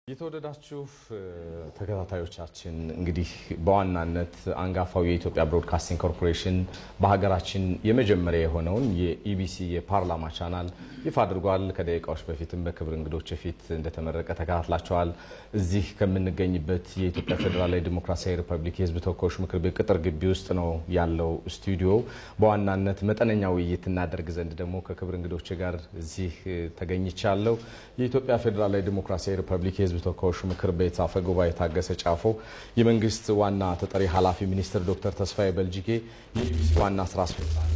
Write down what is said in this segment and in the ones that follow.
የተወደዳችሁ ተከታታዮቻችን እንግዲህ በዋናነት አንጋፋው የኢትዮጵያ ብሮድካስቲንግ ኮርፖሬሽን በሀገራችን የመጀመሪያ የሆነውን የኢቢሲ የፓርላማ ቻናል ይፋ አድርጓል። ከደቂቃዎች በፊትም በክብር እንግዶች ፊት እንደተመረቀ ተከታትላችኋል። እዚህ ከምንገኝበት የኢትዮጵያ ፌዴራላዊ ዲሞክራሲያዊ ሪፐብሊክ የሕዝብ ተወካዮች ምክር ቤት ቅጥር ግቢ ውስጥ ነው ያለው ስቱዲዮ። በዋናነት መጠነኛ ውይይት እናደርግ ዘንድ ደግሞ ከክብር እንግዶች ጋር እዚህ ተገኝቻለሁ። የኢትዮጵያ ፌዴራላዊ ዲሞክራሲያዊ ሪፐብሊክ የሕዝብ ተወካዮች ምክር ቤት አፈ ጉባኤ ታገሰ ጫፎ፣ የመንግስት ዋና ተጠሪ ኃላፊ ሚኒስትር ዶክተር ተስፋዬ በልጅጌ፣ የኢቢሲ ዋና ስራ አስፈጻሚ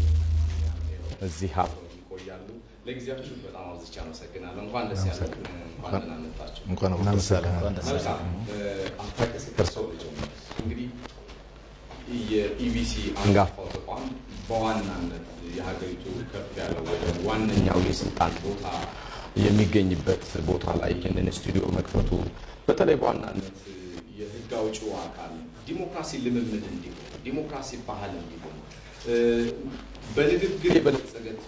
እዚህ ይቆያሉ። ለጊዜያችሁ በጣም አብዝቼ አመሰግናለሁ። እንኳን ደስ ያላችሁ። እንኳን ደህና መጣችሁ። እንኳን ደስ ያላችሁ። እንግዲህ የኢቢሲ አንጋፋው ተቋም በዋናነት የሀገሪቱ ከፍ ያለው ወደ ዋነኛው የስልጣን ቦታ የሚገኝበት ቦታ ላይ ይህንን ስቱዲዮ መክፈቱ በተለይ በዋናነት የህግ አውጪው አካል ዲሞክራሲ ልምምድ እንዲሆን፣ ዲሞክራሲ ባህል እንዲሆን፣ በንግግር የበለጸገች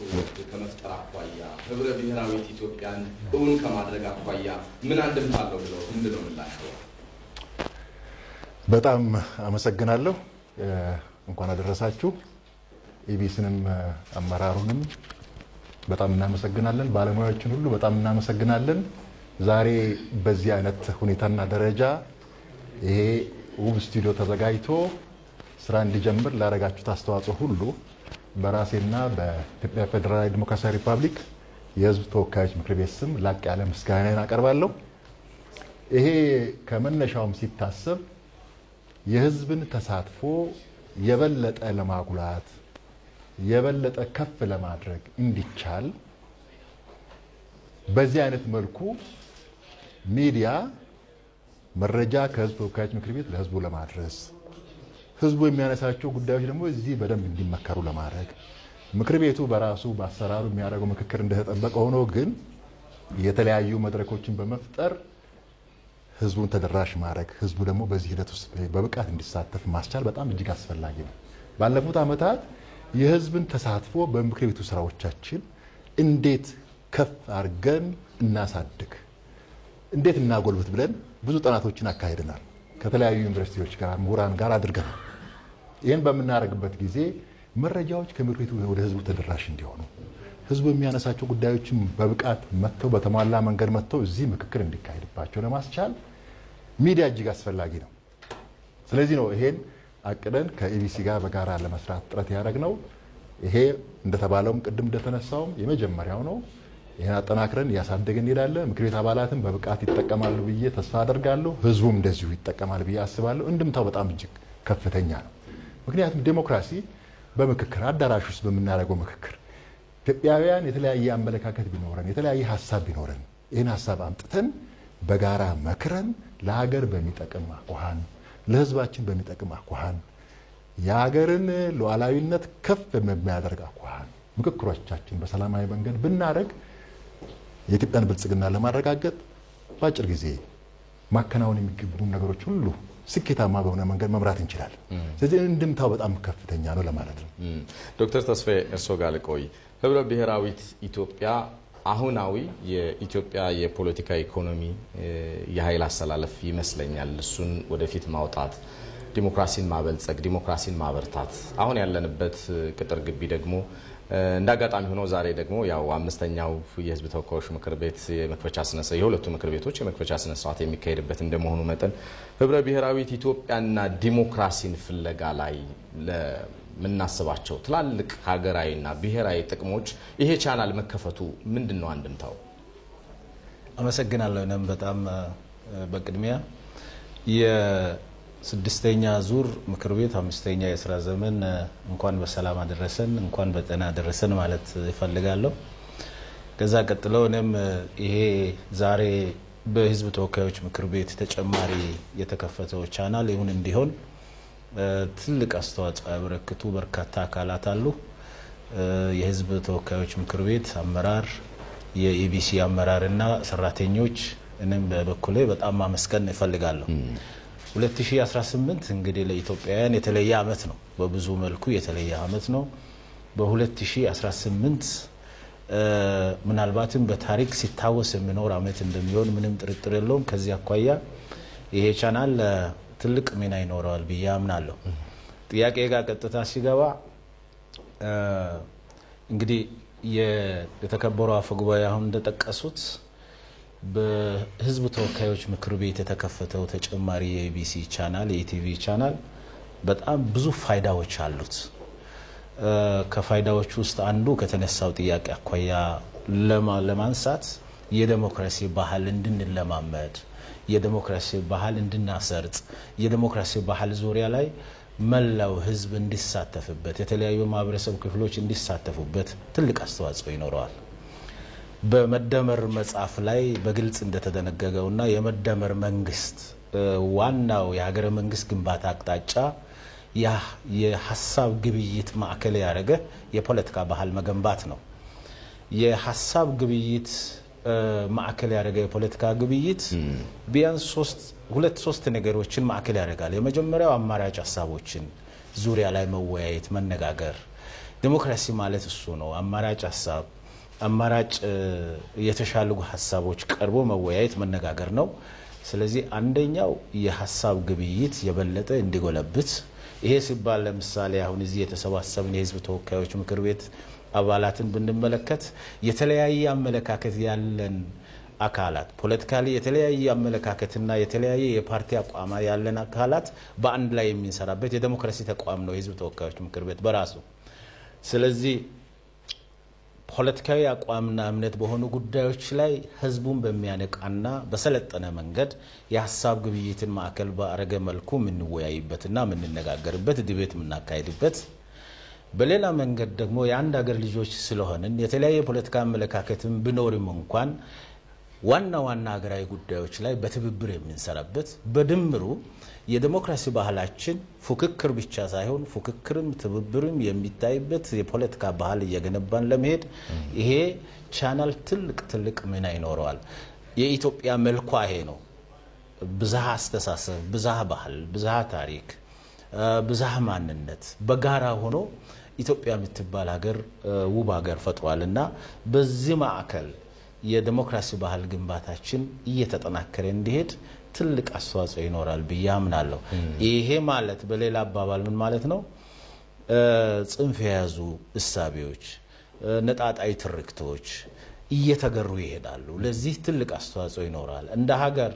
ከመፍጠር አኳያ ህብረ ብሔራዊት ኢትዮጵያን እውን ከማድረግ አኳያ ምን አንድምታ አለው ብለው ምንድነው ምላቸው? በጣም አመሰግናለሁ። እንኳን አደረሳችሁ። ኢቢሲንም አመራሩንም በጣም እናመሰግናለን። ባለሙያዎችን ሁሉ በጣም እናመሰግናለን። ዛሬ በዚህ አይነት ሁኔታና ደረጃ ይሄ ውብ ስቱዲዮ ተዘጋጅቶ ስራ እንዲጀምር ላደረጋችሁት አስተዋጽኦ ሁሉ በራሴና በኢትዮጵያ ፌዴራላዊ ዲሞክራሲያዊ ሪፐብሊክ የህዝብ ተወካዮች ምክር ቤት ስም ላቅ ያለ ምስጋናን አቀርባለሁ። ይሄ ከመነሻውም ሲታሰብ የህዝብን ተሳትፎ የበለጠ ለማጉላት የበለጠ ከፍ ለማድረግ እንዲቻል በዚህ አይነት መልኩ ሚዲያ መረጃ ከህዝብ ተወካዮች ምክር ቤት ለህዝቡ ለማድረስ ህዝቡ የሚያነሳቸው ጉዳዮች ደግሞ እዚህ በደንብ እንዲመከሩ ለማድረግ ምክር ቤቱ በራሱ በአሰራሩ የሚያደርገው ምክክር እንደተጠበቀ ሆኖ ግን የተለያዩ መድረኮችን በመፍጠር ህዝቡን ተደራሽ ማድረግ ህዝቡ ደግሞ በዚህ ሂደት ውስጥ በብቃት እንዲሳተፍ ማስቻል በጣም እጅግ አስፈላጊ ነው። ባለፉት ዓመታት የህዝብን ተሳትፎ በምክር ቤቱ ስራዎቻችን እንዴት ከፍ አድርገን እናሳድግ፣ እንዴት እናጎልብት ብለን ብዙ ጥናቶችን አካሂደናል። ከተለያዩ ዩኒቨርሲቲዎች ጋር ምሁራን ጋር አድርገናል። ይህን በምናደርግበት ጊዜ መረጃዎች ከምክር ቤቱ ወደ ህዝቡ ተደራሽ እንዲሆኑ ህዝቡ የሚያነሳቸው ጉዳዮችን በብቃት መጥተው በተሟላ መንገድ መጥተው እዚህ ምክክር እንዲካሄድባቸው ለማስቻል ሚዲያ እጅግ አስፈላጊ ነው። ስለዚህ ነው ይሄን አቅደን ከኢቢሲ ጋር በጋራ ለመስራት ጥረት ያደረግነው። ይሄ እንደተባለውም ቅድም እንደተነሳውም የመጀመሪያው ነው። ይሄን አጠናክረን እያሳደገን እንሄዳለን። ምክር ቤት አባላትን በብቃት ይጠቀማሉ ብዬ ተስፋ አደርጋለሁ። ህዝቡም እንደዚሁ ይጠቀማል ብዬ አስባለሁ። እንድምታው በጣም እጅግ ከፍተኛ ነው። ምክንያቱም ዲሞክራሲ በምክክር አዳራሽ ውስጥ በምናደርገው ምክክር ኢትዮጵያውያን የተለያየ አመለካከት ቢኖረን የተለያየ ሀሳብ ቢኖረን ይህን ሀሳብ አምጥተን በጋራ መክረን ለሀገር በሚጠቅም አኳኋን ለህዝባችን በሚጠቅም አኳኋን የሀገርን ሉዓላዊነት ከፍ በሚያደርግ አኳኋን ምክክሮቻችን በሰላማዊ መንገድ ብናደርግ የኢትዮጵያን ብልጽግና ለማረጋገጥ በአጭር ጊዜ ማከናወን የሚገቡ ነገሮች ሁሉ ስኬታማ በሆነ መንገድ መምራት እንችላለን። ስለዚህ እንድምታው በጣም ከፍተኛ ነው ለማለት ነው። ዶክተር ተስፋዬ እርስዎ ጋር ልቆይ። ህብረ ብሔራዊት ኢትዮጵያ አሁናዊ የኢትዮጵያ የፖለቲካ ኢኮኖሚ የኃይል አሰላለፍ ይመስለኛል። እሱን ወደፊት ማውጣት፣ ዲሞክራሲን ማበልጸግ፣ ዲሞክራሲን ማበርታት። አሁን ያለንበት ቅጥር ግቢ ደግሞ እንዳጋጣሚ ሆኖ ዛሬ ደግሞ ያው አምስተኛው የህዝብ ተወካዮች ምክር ቤት የመክፈቻ ስነሳ የሁለቱ ምክር ቤቶች የመክፈቻ ስነ ስርዓት የሚካሄድበት እንደመሆኑ መጠን ህብረ ብሔራዊት ኢትዮጵያና ዲሞክራሲን ፍለጋ ላይ ለምናስባቸው ትላልቅ ሀገራዊና ብሔራዊ ጥቅሞች ይሄ ቻናል መከፈቱ ምንድነው አንድምታው? አመሰግናለሁ። እኔም በጣም በቅድሚያ የስድስተኛ ዙር ምክር ቤት አምስተኛ የስራ ዘመን እንኳን በሰላም አደረሰን፣ እንኳን በጤና አደረሰን ማለት እፈልጋለሁ። ከዛ ቀጥሎ እኔም ይሄ ዛሬ በህዝብ ተወካዮች ምክር ቤት ተጨማሪ የተከፈተው ቻናል ይሁን እንዲሆን ትልቅ አስተዋጽኦ ያበረክቱ በርካታ አካላት አሉ። የህዝብ ተወካዮች ምክር ቤት አመራር፣ የኢቢሲ አመራርና ሰራተኞች እኔም በበኩሌ በጣም ማመስገን እፈልጋለሁ። 2018 እንግዲህ ለኢትዮጵያውያን የተለየ አመት ነው። በብዙ መልኩ የተለየ አመት ነው። በ2018 ምናልባትም በታሪክ ሲታወስ የሚኖር አመት እንደሚሆን ምንም ጥርጥር የለውም። ከዚህ አኳያ ይሄ ቻናል ትልቅ ሚና ይኖረዋል ብዬ አምናለሁ። ጥያቄ ጋር ቀጥታ ሲገባ እንግዲህ የተከበሩ አፈ ጉባኤ አሁን እንደጠቀሱት በህዝብ ተወካዮች ምክር ቤት የተከፈተው ተጨማሪ የኢቢሲ ቻናል የኢቲቪ ቻናል በጣም ብዙ ፋይዳዎች አሉት። ከፋይዳዎቹ ውስጥ አንዱ ከተነሳው ጥያቄ አኳያ ለማንሳት የዲሞክራሲ ባህል እንድንለማመድ የዲሞክራሲ ባህል እንድናሰርጽ የዲሞክራሲ ባህል ዙሪያ ላይ መላው ህዝብ እንዲሳተፍበት የተለያዩ ማህበረሰብ ክፍሎች እንዲሳተፉበት ትልቅ አስተዋጽኦ ይኖረዋል። በመደመር መጽሐፍ ላይ በግልጽ እንደተደነገገውና የመደመር መንግስት ዋናው የሀገረ መንግስት ግንባታ አቅጣጫ የሐሳብ ግብይት ማዕከል ያደረገ የፖለቲካ ባህል መገንባት ነው። የሐሳብ ግብይት ማዕከል ያደረገ የፖለቲካ ግብይት ቢያንስ ሁለት ሶስት ነገሮችን ማዕከል ያደርጋል። የመጀመሪያው አማራጭ ሐሳቦችን ዙሪያ ላይ መወያየት መነጋገር። ዲሞክራሲ ማለት እሱ ነው። አማራጭ ሐሳብ አማራጭ የተሻሉ ሐሳቦች ቀርቦ መወያየት መነጋገር ነው። ስለዚህ አንደኛው የሐሳብ ግብይት የበለጠ እንዲጎለብት ይሄ ሲባል ለምሳሌ አሁን እዚህ የተሰባሰብን የህዝብ ተወካዮች ምክር ቤት አባላትን ብንመለከት የተለያየ አመለካከት ያለን አካላት ፖለቲካሊ የተለያየ አመለካከትና የተለያየ የፓርቲ አቋም ያለን አካላት በአንድ ላይ የሚንሰራበት የዲሞክራሲ ተቋም ነው የህዝብ ተወካዮች ምክር ቤት በራሱ። ስለዚህ ፖለቲካዊ አቋምና እምነት በሆኑ ጉዳዮች ላይ ህዝቡን በሚያነቃና በሰለጠነ መንገድ የሐሳብ ግብይትን ማዕከል ባረገ መልኩ ምንወያይበትና ምንነጋገርበት ዲቤት ምናካሂድበት፣ በሌላ መንገድ ደግሞ የአንድ ሀገር ልጆች ስለሆነን የተለያየ ፖለቲካ አመለካከትን ቢኖርም እንኳን ዋና ሀገራዊ ጉዳዮች ላይ በትብብር የምንሰራበት በድምሩ የዲሞክራሲ ባህላችን ፉክክር ብቻ ሳይሆን ፉክክርም ትብብርም የሚታይበት የፖለቲካ ባህል እየገነባን ለመሄድ ይሄ ቻናል ትልቅ ሚና ይኖረዋል። የኢትዮጵያ መልኳ ይሄ ነው። ብዝሃ አስተሳሰብ፣ ብዝሃ ባህል፣ ብዝሃ ታሪክ፣ ብዝሃ ማንነት በጋራ ሆኖ ኢትዮጵያ የምትባል ሀገር ውብ ሀገር ፈጥሯልና በዚህ ማዕከል የዲሞክራሲ ባህል ግንባታችን እየተጠናከረ እንዲሄድ ትልቅ አስተዋጽኦ ይኖራል ብዬ አምናለሁ። ይሄ ማለት በሌላ አባባል ምን ማለት ነው? ጽንፍ የያዙ እሳቤዎች፣ ነጣጣይ ትርክቶች እየተገሩ ይሄዳሉ። ለዚህ ትልቅ አስተዋጽኦ ይኖራል። እንደ ሀገር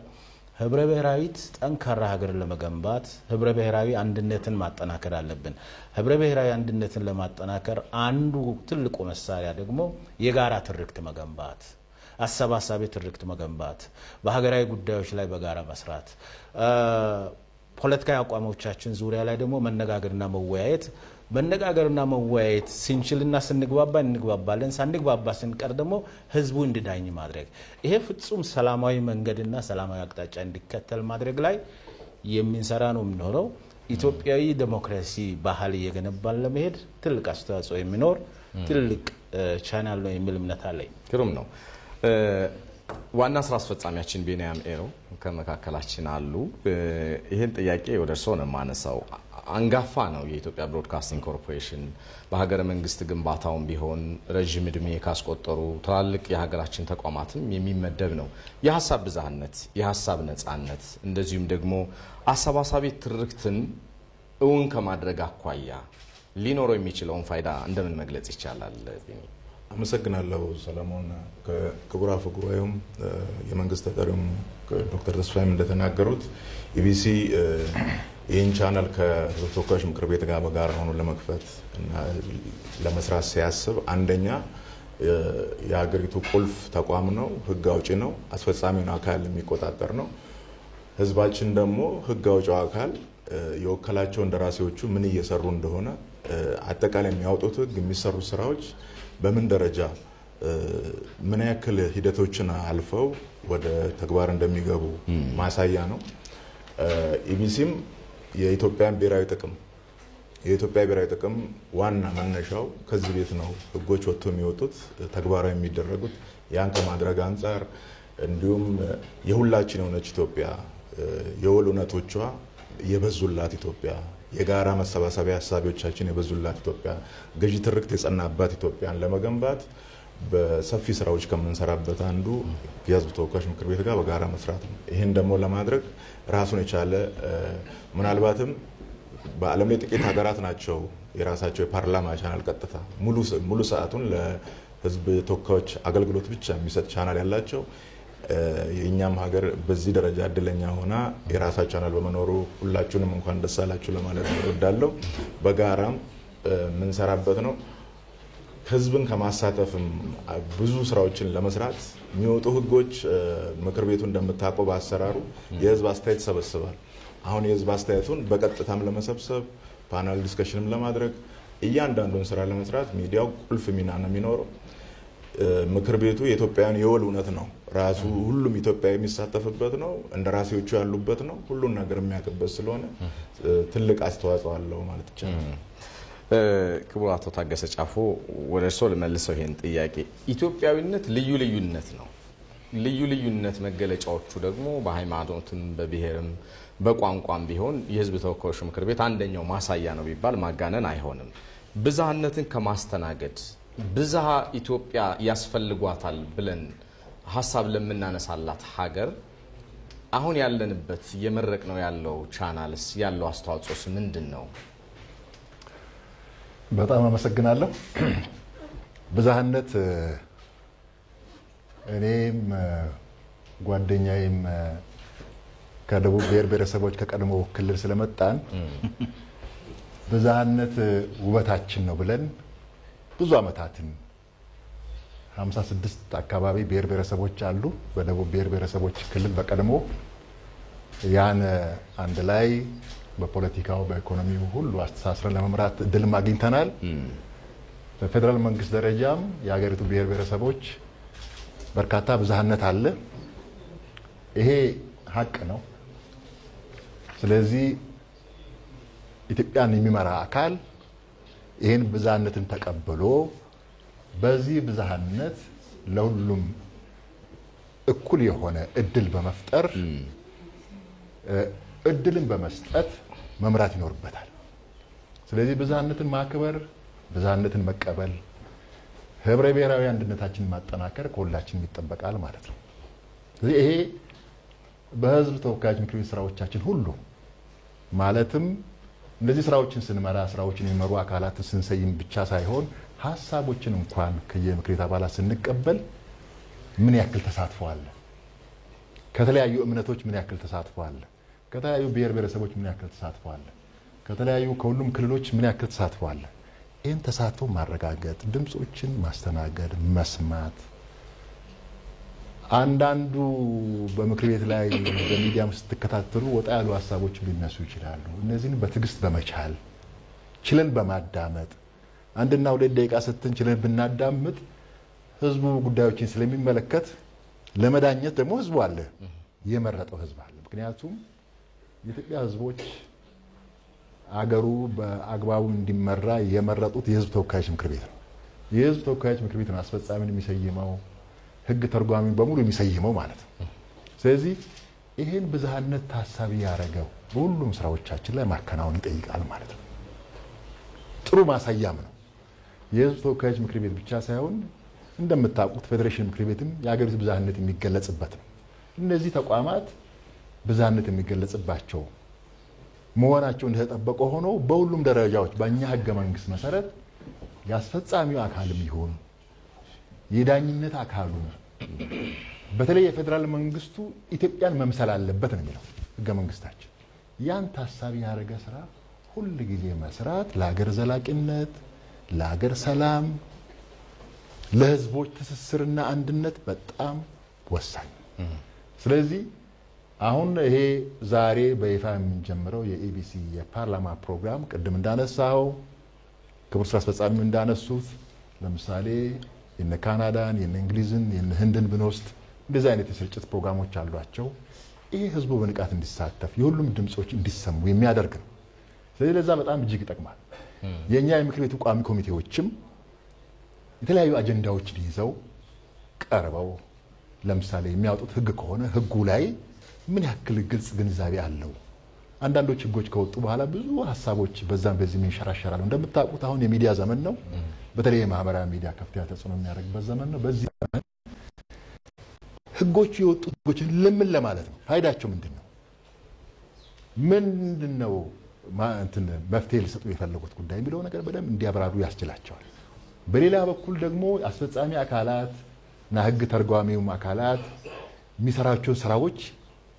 ህብረ ብሔራዊት ጠንካራ ሀገር ለመገንባት ህብረ ብሔራዊ አንድነትን ማጠናከር አለብን። ህብረ ብሔራዊ አንድነትን ለማጠናከር አንዱ ትልቁ መሳሪያ ደግሞ የጋራ ትርክት መገንባት፣ አሰባሳቢ ትርክት መገንባት፣ በሀገራዊ ጉዳዮች ላይ በጋራ መስራት፣ ፖለቲካዊ አቋሞቻችን ዙሪያ ላይ ደግሞ መነጋገርና መወያየት ስንችልና ስንግባባ እንግባባለን፣ ሳንግባባ ስንቀር ደግሞ ህዝቡ እንዲዳኝ ማድረግ፣ ይሄ ፍጹም ሰላማዊ መንገድና ሰላማዊ አቅጣጫ እንዲከተል ማድረግ ላይ የሚንሰራ ነው የሚኖረው። ኢትዮጵያዊ ዲሞክራሲ ባህል እየገነባን ለመሄድ ትልቅ አስተዋጽኦ የሚኖር ትልቅ ቻናል ነው የሚል እምነት አለኝ። ግሩም ነው። ዋና ስራ አስፈጻሚያችን ቢኒያም ኤሮ ከመካከላችን አሉ። ይሄን ጥያቄ ወደ እርሶ ነው ማነሳው። አንጋፋ ነው የኢትዮጵያ ብሮድካስቲንግ ኮርፖሬሽን። በሀገረ መንግስት ግንባታውም ቢሆን ረጅም እድሜ ካስቆጠሩ ትላልቅ የሀገራችን ተቋማትም የሚመደብ ነው። የሐሳብ ብዝሃነት፣ የሐሳብ ነጻነት እንደዚሁም ደግሞ አሰባሳቢ ትርክትን እውን ከማድረግ አኳያ ሊኖረው የሚችለውን ፋይዳ እንደምን መግለጽ ይቻላል? አመሰግናለሁ ሰለሞን። ከክቡር አፈ ጉባኤውም የመንግስት ተጠሪውም ዶክተር ተስፋዬም እንደተናገሩት ኢቢሲ ይህን ቻናል ከህዝብ ተወካዮች ምክር ቤት ጋር በጋራ ሆኖ ለመክፈት እና ለመስራት ሲያስብ አንደኛ የሀገሪቱ ቁልፍ ተቋም ነው፣ ህግ አውጪ ነው፣ አስፈጻሚውን አካል የሚቆጣጠር ነው። ህዝባችን ደግሞ ህግ አውጪው አካል የወከላቸው እንደራሴዎቹ ምን እየሰሩ እንደሆነ አጠቃላይ የሚያወጡት ህግ የሚሰሩ ስራዎች በምን ደረጃ ምን ያክል ሂደቶችን አልፈው ወደ ተግባር እንደሚገቡ ማሳያ ነው። ኢቢሲም የኢትዮጵያ ብሔራዊ ጥቅም ዋና መነሻው ከዚህ ቤት ነው። ህጎች ወጥቶ የሚወጡት ተግባራዊ የሚደረጉት ያን ከማድረግ አንፃር እንዲሁም የሁላችን የሆነች ኢትዮጵያ የወል እውነቶቿ የበዙላት ኢትዮጵያ የጋራ መሰባሰቢያ ሐሳቦቻችን የበዙላት ኢትዮጵያ ገዢ ትርክት የጸናባት ኢትዮጵያን ለመገንባት በሰፊ ስራዎች ከምንሰራበት አንዱ የህዝብ ተወካዮች ምክር ቤት ጋር በጋራ መስራት ነው። ይሄን ደግሞ ለማድረግ ራሱን የቻለ ምናልባትም በዓለም ላይ ጥቂት ሀገራት ናቸው የራሳቸው የፓርላማ ቻናል ቀጥታ ሙሉ ሰዓቱን ለህዝብ ተወካዮች አገልግሎት ብቻ የሚሰጥ ቻናል ያላቸው። የኛም ሀገር በዚህ ደረጃ እድለኛ ሆና የራሳቸው ቻናል በመኖሩ ሁላችሁንም እንኳን ደስ አላችሁ ለማለት እወዳለሁ። በጋራም ምንሰራበት ነው። ህዝብን ከማሳተፍም ብዙ ስራዎችን ለመስራት የሚወጡ ህጎች ምክር ቤቱ እንደምታውቀው በአሰራሩ የህዝብ አስተያየት ሰበስባል። አሁን የህዝብ አስተያየቱን በቀጥታም ለመሰብሰብ ፓናል ዲስከሽንም ለማድረግ እያንዳንዱን ስራ ለመስራት ሚዲያው ቁልፍ ሚና ነው የሚኖረው። ምክር ቤቱ የኢትዮጵያን የወል እውነት ነው። ራሱ ሁሉም ኢትዮጵያዊ የሚሳተፍበት ነው። እንደራሴዎቹ ያሉበት ነው። ሁሉን ነገር የሚያውቅበት ስለሆነ ትልቅ አስተዋጽኦ አለው ማለት ይቻላል። ክቡር አቶ ታገሰ ጫፎ ወደ እርሶ ልመልሰው ይሄን ጥያቄ። ኢትዮጵያዊነት ልዩ ልዩነት ነው። ልዩ ልዩነት መገለጫዎቹ ደግሞ በሃይማኖትም በብሔርም በቋንቋም ቢሆን የህዝብ ተወካዮች ምክር ቤት አንደኛው ማሳያ ነው ቢባል ማጋነን አይሆንም። ብዝሃነትን ከማስተናገድ ብዝሃ ኢትዮጵያ ያስፈልጓታል ብለን ሀሳብ ለምናነሳላት ሀገር አሁን ያለንበት የመረቅ ነው ያለው ቻናልስ ያለው አስተዋጽኦስ ምንድነው? በጣም አመሰግናለሁ። ብዝሃነት እኔም ጓደኛዬም ከደቡብ ብሔር ብሔረሰቦች ከቀድሞ ክልል ስለመጣን ብዝሃነት ውበታችን ነው ብለን ብዙ አመታትን 56 አካባቢ ብሔር ብሔረሰቦች አሉ በደቡብ ብሔር ብሔረሰቦች ክልል በቀድሞ ያን አንድ ላይ በፖለቲካው በኢኮኖሚው ሁሉ አስተሳስረን ለመምራት እድልም አግኝተናል። በፌደራል መንግስት ደረጃም የሀገሪቱ ብሔር ብሔረሰቦች በርካታ ብዝሃነት አለ። ይሄ ሀቅ ነው። ስለዚህ ኢትዮጵያን የሚመራ አካል ይሄን ብዝሃነትን ተቀብሎ በዚህ ብዝሃነት ለሁሉም እኩል የሆነ እድል በመፍጠር እድልን በመስጠት መምራት ይኖርበታል። ስለዚህ ብዝሃነትን ማክበር፣ ብዝሃነትን መቀበል፣ ህብረ ብሔራዊ አንድነታችንን ማጠናከር ከሁላችንም ይጠበቃል ማለት ነው። ስለዚህ ይሄ በህዝብ ተወካዮች ምክር ቤት ስራዎቻችን ሁሉ ማለትም እንደዚህ ስራዎችን ስንመራ ስራዎችን የሚመሩ አካላትን ስንሰይም ብቻ ሳይሆን ሀሳቦችን እንኳን ከየምክር ቤት አባላት ስንቀበል ምን ያክል ተሳትፎ አለ፣ ከተለያዩ እምነቶች ምን ያክል ተሳትፎ አለ፣ ከተለያዩ ብሔር ብሔረሰቦች ምን ያክል ተሳትፎ አለ፣ ከተለያዩ ከሁሉም ክልሎች ምን ያክል ተሳትፎ አለ። ይህን ተሳትፎ ማረጋገጥ፣ ድምጾችን ማስተናገድ፣ መስማት። አንዳንዱ በምክር ቤት ላይ በሚዲያም ስትከታተሉ ወጣ ያሉ ሀሳቦች ሊነሱ ይችላሉ። እነዚህን በትዕግስት በመቻል ችለን በማዳመጥ 1 እና 2 ደቂቃ ሰጥተን ችለን ብናዳምጥ ህዝቡ ጉዳዮችን ስለሚመለከት ለመዳኘት ደግሞ ህዝቡ አለ፣ የመረጠው ህዝብ አለ። ምክንያቱም የኢትዮጵያ ህዝቦች አገሩ በአግባቡ እንዲመራ የመረጡት የህዝብ ተወካዮች ምክር ቤት ነው። የህዝብ ተወካዮች ምክር ቤት ነው አስፈጻሚን የሚሰይመው፣ ህግ ተርጓሚን በሙሉ የሚሰይመው ማለት ነው። ስለዚህ ይሄን ብዝሃነት ታሳቢ ያደረገው በሁሉም ስራዎቻችን ላይ ማከናወን ይጠይቃል ማለት ነው። ጥሩ ማሳያም ነው። የህዝብ ተወካዮች ምክር ቤት ብቻ ሳይሆን እንደምታውቁት ፌዴሬሽን ምክር ቤትም የሀገሪቱ ብዝሃነት የሚገለጽበት ነው። እነዚህ ተቋማት ብዝሃነት የሚገለጽባቸው መሆናቸው እንደተጠበቀ ሆኖ በሁሉም ደረጃዎች በእኛ ህገ መንግስት መሰረት ያስፈጻሚው አካልም ይሁን የዳኝነት አካሉ በተለይ የፌዴራል መንግስቱ ኢትዮጵያን መምሰል አለበት ነው የሚለው ህገ መንግስታችን። ያን ታሳቢ ያደረገ ስራ ሁሉ ጊዜ መስራት ለሀገር ዘላቂነት፣ ለሀገር ሰላም፣ ለህዝቦች ትስስርና አንድነት በጣም ወሳኝ። ስለዚህ አሁን ይሄ ዛሬ በይፋ የምንጀምረው የኢቢሲ የፓርላማ ፕሮግራም ቅድም እንዳነሳው ክቡር ስራ አስፈጻሚው እንዳነሱት ለምሳሌ የነ ካናዳን፣ የነ እንግሊዝን፣ የነ ህንድን ብንወስድ እንደዚህ አይነት የስርጭት ፕሮግራሞች አሏቸው። ይሄ ህዝቡ በንቃት እንዲሳተፍ የሁሉም ድምጾች እንዲሰሙ የሚያደርግ ነው። ስለዚህ ለዛ በጣም እጅግ ይጠቅማል። የኛ የምክር ቤቱ ቋሚ ኮሚቴዎችም የተለያዩ አጀንዳዎችን ይዘው ቀርበው ለምሳሌ የሚያወጡት ህግ ከሆነ ህጉ ላይ ምን ያክል ግልጽ ግንዛቤ አለው፣ አንዳንዶች ህጎች ከወጡ በኋላ ብዙ ሀሳቦች በዛም በዚህ ይንሸራሸራሉ። እንደምታውቁት አሁን የሚዲያ ዘመን ነው። በተለይ የማህበራዊ ሚዲያ ከፍተኛ ተጽዕኖ የሚያደርግበት ዘመን ነው። በዚህ ዘመን ህጎች የወጡት ህጎችን ለምን ለማለት ነው? ፋይዳቸው ምንድነው? ምንድነው መፍትሄ ሊሰጡ የፈለጉት ጉዳይ የሚለው ነገር በደንብ እንዲያብራሩ ያስችላቸዋል። በሌላ በኩል ደግሞ አስፈጻሚ አካላት እና ህግ ተርጓሚውም አካላት የሚሰራቸው ስራዎች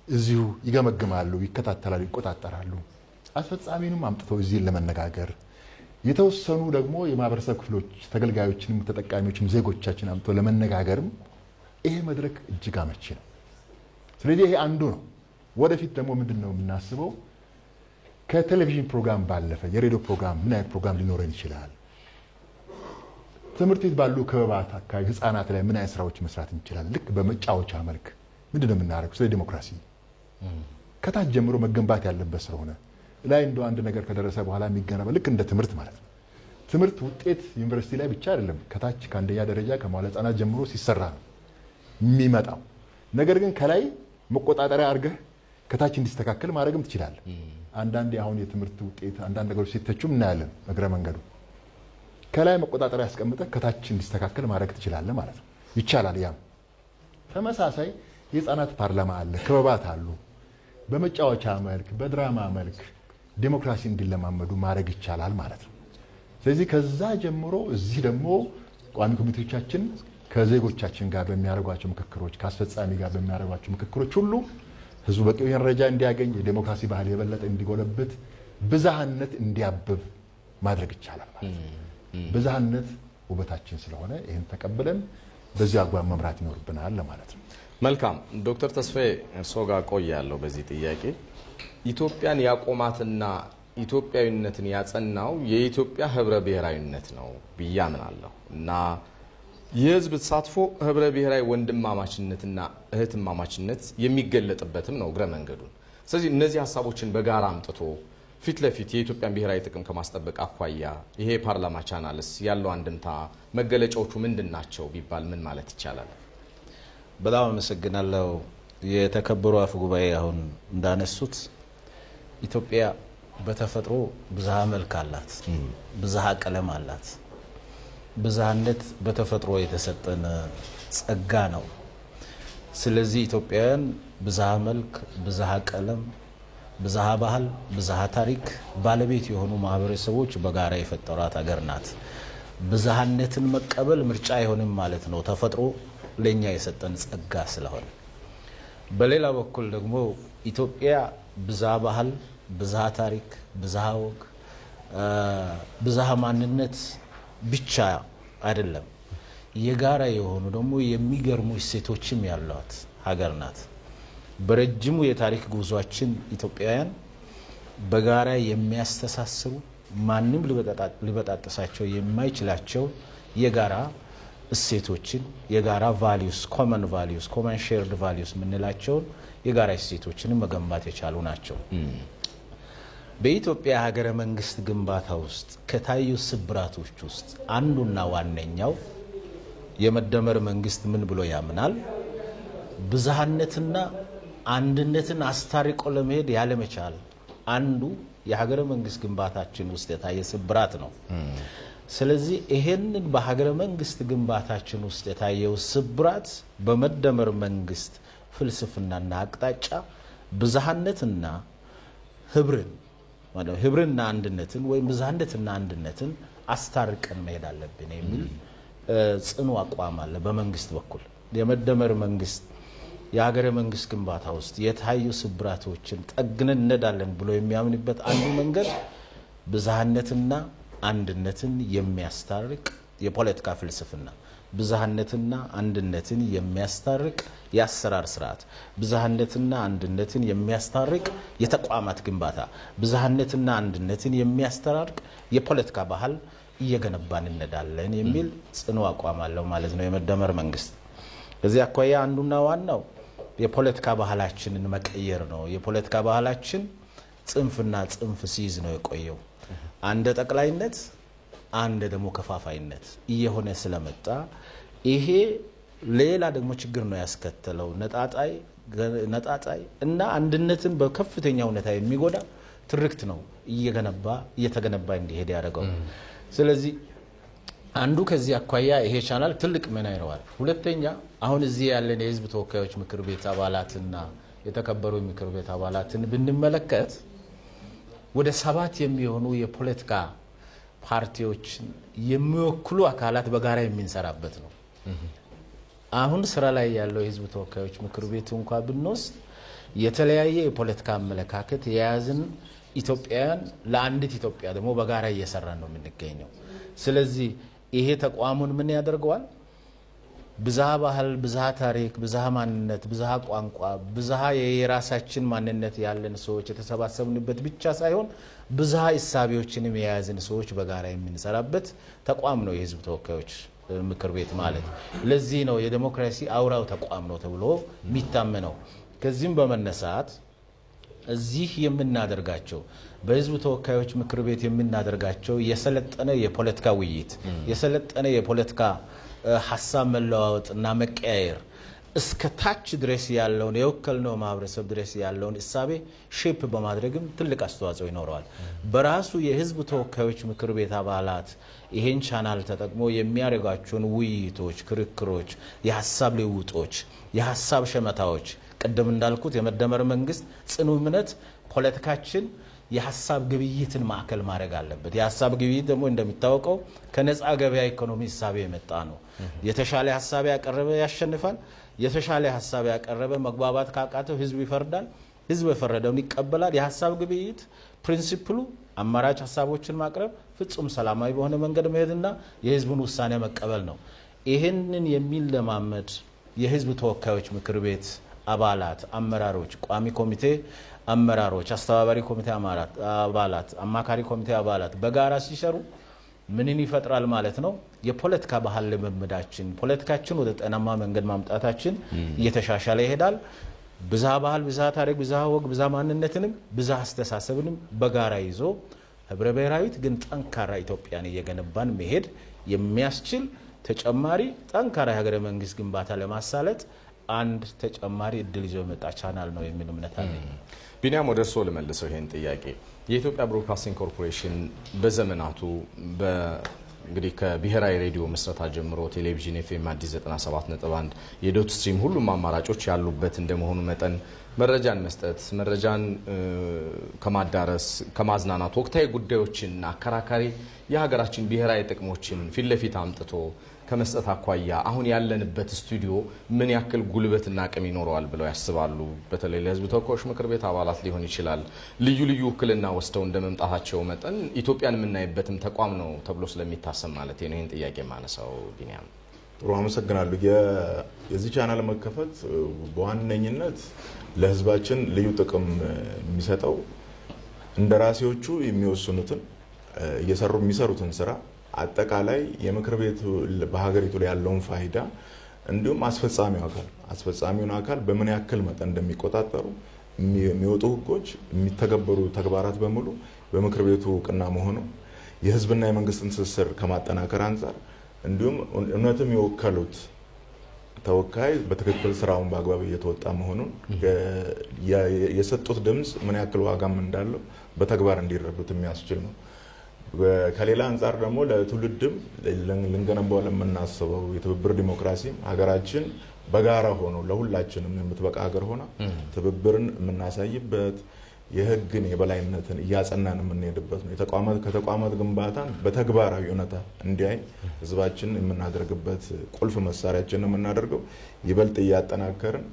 እዚሁ ይገመግማሉ፣ ይከታተላሉ፣ ይቆጣጠራሉ። አስፈጻሚንም አምጥተው እዚህ ለመነጋገር የተወሰኑ ደግሞ የማህበረሰብ ክፍሎች ተገልጋዮችንም ተጠቃሚዎችንም ዜጎቻችን አምጥተው ለመነጋገርም ይሄ መድረክ እጅግ አመቺ ነው። ስለዚህ ይሄ አንዱ ነው። ወደፊት ደግሞ ምንድነው የምናስበው? ከቴሌቪዥን ፕሮግራም ባለፈ የሬዲዮ ፕሮግራም ምን አይነት ፕሮግራም ሊኖረን ይችላል? ትምህርት ቤት ባሉ ክበባት አካባቢ ህፃናት ላይ ምን አይነት ስራዎች መስራት እንችላለን? ልክ በመጫወቻ መልክ ምንድነው የምናደርገው? ስለ ዲሞክራሲ ከታች ጀምሮ መገንባት ያለበት ስለሆነ ላይ እንደው አንድ ነገር ከደረሰ በኋላ የሚገነባ ልክ እንደ ትምህርት ማለት ነው። ትምህርት ውጤት ዩኒቨርሲቲ ላይ ብቻ አይደለም፣ ከታች ከአንደኛ ደረጃ ከመዋዕለ ህፃናት ጀምሮ ሲሰራ ነው የሚመጣው። ነገር ግን ከላይ መቆጣጠሪያ አድርገህ ከታች እንዲስተካከል ማድረግም ትችላለህ። አንዳንድ አሁን የትምህርት ውጤት አንዳንድ ነገሮች ሲተቹም እናያለን። እግረ መንገዱ ከላይ መቆጣጠሪያ ያስቀምጠህ ከታች እንዲስተካከል ማድረግ ትችላለህ ማለት ነው። ይቻላል። ያም ተመሳሳይ የህፃናት ፓርላማ አለ፣ ክበባት አሉ። በመጫወቻ መልክ በድራማ መልክ ዲሞክራሲ እንዲለማመዱ ማድረግ ይቻላል ማለት ነው። ስለዚህ ከዛ ጀምሮ እዚህ ደግሞ ቋሚ ኮሚቴዎቻችን ከዜጎቻችን ጋር በሚያደርጓቸው ምክክሮች፣ ከአስፈጻሚ ጋር በሚያደርጓቸው ምክክሮች ሁሉ ህዝቡ በቂ መረጃ እንዲያገኝ፣ የዲሞክራሲ ባህል የበለጠ እንዲጎለብት፣ ብዝሃነት እንዲያብብ ማድረግ ይቻላል ማለት ነው። ብዝሃነት ውበታችን ስለሆነ ይህን ተቀብለን በዚህ አግባብ መምራት ይኖርብናል ለማለት ነው። መልካም ዶክተር ተስፋዬ እርስዎ ጋር ቆያለሁ። በዚህ ጥያቄ ኢትዮጵያን ያቆማትና ኢትዮጵያዊነትን ያጸናው የኢትዮጵያ ህብረ ብሔራዊነት ነው ብዬ አምናለሁ እና የህዝብ ተሳትፎ ህብረ ብሔራዊ ወንድማማችነትና እህትማማችነት የሚገለጥበትም ነው እግረ መንገዱን። ስለዚህ እነዚህ ሀሳቦችን በጋራ አምጥቶ ፊት ለፊት የኢትዮጵያን ብሔራዊ ጥቅም ከማስጠበቅ አኳያ ይሄ ፓርላማ ቻናልስ ያለው አንድምታ መገለጫዎቹ ምንድናቸው ቢባል ምን ማለት ይቻላል? በጣም አመሰግናለሁ። የተከበሩ አፈ ጉባኤ አሁን እንዳነሱት ኢትዮጵያ በተፈጥሮ ብዝሃ መልክ አላት፣ ብዝሃ ቀለም አላት። ብዝሃነት በተፈጥሮ የተሰጠን ጸጋ ነው። ስለዚህ ኢትዮጵያውያን ብዝሃ መልክ፣ ብዝሃ ቀለም፣ ብዝሃ ባህል፣ ብዝሃ ታሪክ ባለቤት የሆኑ ማህበረሰቦች በጋራ የፈጠሯት ሀገር ናት። ብዝሃነትን መቀበል ምርጫ አይሆንም ማለት ነው፣ ተፈጥሮ ለኛ የሰጠን ጸጋ ስለሆነ። በሌላ በኩል ደግሞ ኢትዮጵያ ብዝሃ ባህል፣ ብዝሃ ታሪክ፣ ብዝሃ ወግ፣ ብዝሃ ማንነት ብቻ አይደለም፣ የጋራ የሆኑ ደግሞ የሚገርሙ እሴቶችም ያሏት ሀገር ናት። በረጅሙ የታሪክ ጉዟችን ኢትዮጵያውያን በጋራ የሚያስተሳስሩ ማንም ሊበጣጥሳቸው የማይችላቸው የጋራ እሴቶችን፣ የጋራ ቫልዩስ፣ ኮመን ቫልዩስ፣ ኮመን ሼርድ ቫልዩስ የምንላቸውን የጋራ እሴቶችን መገንባት የቻሉ ናቸው። በኢትዮጵያ ሀገረ መንግስት ግንባታ ውስጥ ከታዩ ስብራቶች ውስጥ አንዱና ዋነኛው የመደመር መንግስት ምን ብሎ ያምናል? ብዝሃነትና አንድነትን አስታርቆ ለመሄድ ያለመቻል አንዱ የሀገረ መንግስት ግንባታችን ውስጥ የታየ ስብራት ነው። ስለዚህ ይሄንን በሀገረ መንግስት ግንባታችን ውስጥ የታየው ስብራት በመደመር መንግስት ፍልስፍናና አቅጣጫ ብዝሃነትና ህብርና አንድነትን ወይም ብዝሃነትና አንድነትን አስታርቀን መሄድ አለብን የሚል ጽኑ አቋም አለ በመንግስት በኩል። የመደመር መንግስት የሀገረ መንግስት ግንባታ ውስጥ የታዩ ስብራቶችን ጠግነን እንሄዳለን ብሎ የሚያምንበት አንዱ መንገድ ብዝሃነትና አንድነትን የሚያስታርቅ የፖለቲካ ፍልስፍና፣ ብዝሃነትና አንድነትን የሚያስታርቅ የአሰራር ስርዓት፣ ብዝሃነትና አንድነትን የሚያስታርቅ የተቋማት ግንባታ፣ ብዝሃነትና አንድነትን የሚያስታርቅ የፖለቲካ ባህል እየገነባን እንሄዳለን የሚል ጽኑ አቋም አለው ማለት ነው የመደመር መንግስት። እዚህ አኳያ አንዱና ዋናው የፖለቲካ ባህላችንን መቀየር ነው። የፖለቲካ ባህላችን ጽንፍና ጽንፍ ሲይዝ ነው የቆየው። አንድ ጠቅላይነት፣ አንድ ደግሞ ከፋፋይነት እየሆነ ስለመጣ ይሄ ሌላ ደግሞ ችግር ነው ያስከተለው። ነጣጣይ እና አንድነትን በከፍተኛ ሁኔታ የሚጎዳ ትርክት ነው እየተገነባ እንዲሄድ ያደረገው። ስለዚህ አንዱ ከዚህ አኳያ ይሄ ቻናል ትልቅ ሚና ይኖራል። ሁለተኛ አሁን እዚህ ያለን የህዝብ ተወካዮች ምክር ቤት አባላትና የተከበሩ ምክር ቤት አባላትን ብንመለከት ወደ 7 የሚሆኑ የፖለቲካ ፓርቲዎችን የሚወክሉ አካላት በጋራ የሚንሰራበት ነው። አሁን ስራ ላይ ያለው የህዝብ ተወካዮች ምክር ቤት እንኳን ብንወስድ የተለያየ የፖለቲካ አመለካከት የያዝን ኢትዮጵያውያን ለአንዲት ኢትዮጵያ ደግሞ በጋራ እየሰራን ነው የምንገኘው። ስለዚህ ይሄ ተቋሙን ምን ያደርገዋል? ብዝሃ ባህል፣ ብዝሃ ታሪክ፣ ብዝሃ ማንነት፣ ብዝሃ ቋንቋ፣ ብዝሃ የራሳችን ማንነት ያለን ሰዎች የተሰባሰብንበት ብቻ ሳይሆን ብዝሃ እሳቤዎችንም የያዝን ሰዎች በጋራ የምንሰራበት ተቋም ነው የህዝብ ተወካዮች ምክር ቤት ማለት። ለዚህ ነው የዲሞክራሲ አውራው ተቋም ነው ተብሎ የሚታመነው። ከዚህም በመነሳት እዚህ የምናደርጋቸው በህዝብ ተወካዮች ምክር ቤት የምናደርጋቸው የሰለጠነ የፖለቲካ ውይይት፣ የሰለጠነ የፖለቲካ ሐሳብ መለዋወጥና መቀያየር እስከ ታች ድረስ ያለውን የወከልነው ማህበረሰብ ድረስ ያለውን እሳቤ ሼፕ በማድረግም ትልቅ አስተዋጽኦ ይኖረዋል። በራሱ የህዝብ ተወካዮች ምክር ቤት አባላት ይሄን ቻናል ተጠቅሞ የሚያደርጋቸውን ውይይቶች፣ ክርክሮች፣ የሐሳብ ልውውጦች፣ የሐሳብ ሸመታዎች ቀደም እንዳልኩት የመደመር መንግስት ጽኑ እምነት ፖለቲካችን የሐሳብ ግብይትን ማዕከል ማድረግ አለበት። የሐሳብ ግብይት ደግሞ እንደሚታወቀው ከነፃ ገበያ ኢኮኖሚ እሳቤ የመጣ ነው። የተሻለ ሐሳብ ያቀረበ ያሸንፋል። የተሻለ ሐሳብ ያቀረበ መግባባት ካቃተው ህዝብ ይፈርዳል። ህዝብ የፈረደውን ይቀበላል። የሐሳብ ግብይት ፕሪንሲፕሉ አማራጭ ሐሳቦችን ማቅረብ፣ ፍጹም ሰላማዊ በሆነ መንገድ መሄድና የህዝቡን ውሳኔ መቀበል ነው። ይሄንን የሚለማመድ የህዝብ ተወካዮች ምክር ቤት አባላት፣ አመራሮች፣ ቋሚ ኮሚቴ አመራሮች፣ አስተባባሪ ኮሚቴ አባላት፣ አማካሪ ኮሚቴ አባላት በጋራ ሲሰሩ ምንን ይፈጥራል ማለት ነው? የፖለቲካ ባህል ልምምዳችን፣ ፖለቲካችን ወደ ጤናማ መንገድ ማምጣታችን እየተሻሻለ ይሄዳል። ብዝሃ ባህል፣ ብዝሃ ታሪክ፣ ብዝሃ ወግ፣ ብዝሃ ማንነትንም ብዝሃ አስተሳሰብንም በጋራ ይዞ ህብረ ብሔራዊት ግን ጠንካራ ኢትዮጵያን እየገነባን መሄድ የሚያስችል ተጨማሪ ጠንካራ የሀገረ መንግስት ግንባታ ለማሳለጥ አንድ ተጨማሪ እድል ይዞ የመጣ ቻናል ነው የሚል እምነት አለኝ። ቢኒያም ወደ እርስዎ ልመልሰው ይሄን ጥያቄ። የኢትዮጵያ ብሮድካስቲንግ ኮርፖሬሽን በዘመናቱ እንግዲህ ከብሔራዊ ሬዲዮ መስረታ ጀምሮ ቴሌቪዥን፣ ኤፍኤም አዲስ 97.1 የዶት ስትሪም ሁሉም አማራጮች ያሉበት እንደመሆኑ መጠን መረጃን መስጠት፣ መረጃን ከማዳረስ፣ ከማዝናናት፣ ወቅታዊ ጉዳዮችን፣ አከራካሪ የሀገራችን ብሔራዊ ጥቅሞችን ፊት ለፊት አምጥቶ ከመስጠት አኳያ አሁን ያለንበት ስቱዲዮ ምን ያክል ጉልበትና አቅም ይኖረዋል ብለው ያስባሉ? በተለይ ለህዝብ ተወካዮች ምክር ቤት አባላት ሊሆን ይችላል ልዩ ልዩ ውክልና ወስደው እንደመምጣታቸው መጠን ኢትዮጵያን የምናይበትም ተቋም ነው ተብሎ ስለሚታሰብ ማለት ነው። ይህን ጥያቄ ማነሳው ቢኒያም። ጥሩ አመሰግናለሁ። የዚህ ቻናል መከፈት በዋነኝነት ለህዝባችን ልዩ ጥቅም የሚሰጠው እንደራሴዎቹ የሚወስኑትን የሚሰሩትን ስራ አጠቃላይ የምክር ቤቱ በሀገሪቱ ላይ ያለውን ፋይዳ እንዲሁም አስፈጻሚውን አካል በምን ያክል መጠን እንደሚቆጣጠሩ የሚወጡ ህጎች፣ የሚተገበሩ ተግባራት በሙሉ በምክር ቤቱ እውቅና መሆኑ የህዝብና የመንግስትን ትስስር ከማጠናከር አንጻር እንዲሁም እውነትም የወከሉት ተወካይ በትክክል ስራውን በአግባብ እየተወጣ መሆኑን የሰጡት ድምጽ ምን ያክል ዋጋም እንዳለው በተግባር እንዲረዱት የሚያስችል ነው። ከሌላ አንጻር ደግሞ ለትውልድም ልንገነባው ለምናስበው የትብብር ዲሞክራሲ ሀገራችን በጋራ ሆኖ ለሁላችንም የምትበቃ ሀገር ሆና ትብብርን የምናሳይበት የህግን የበላይነትን እያጸናን የምንሄድበት ነው። ከተቋማት ግንባታን በተግባራዊ እውነታ እንዲያይ ህዝባችን የምናደርግበት ቁልፍ መሳሪያችን ነው የምናደርገው። ይበልጥ እያጠናከርን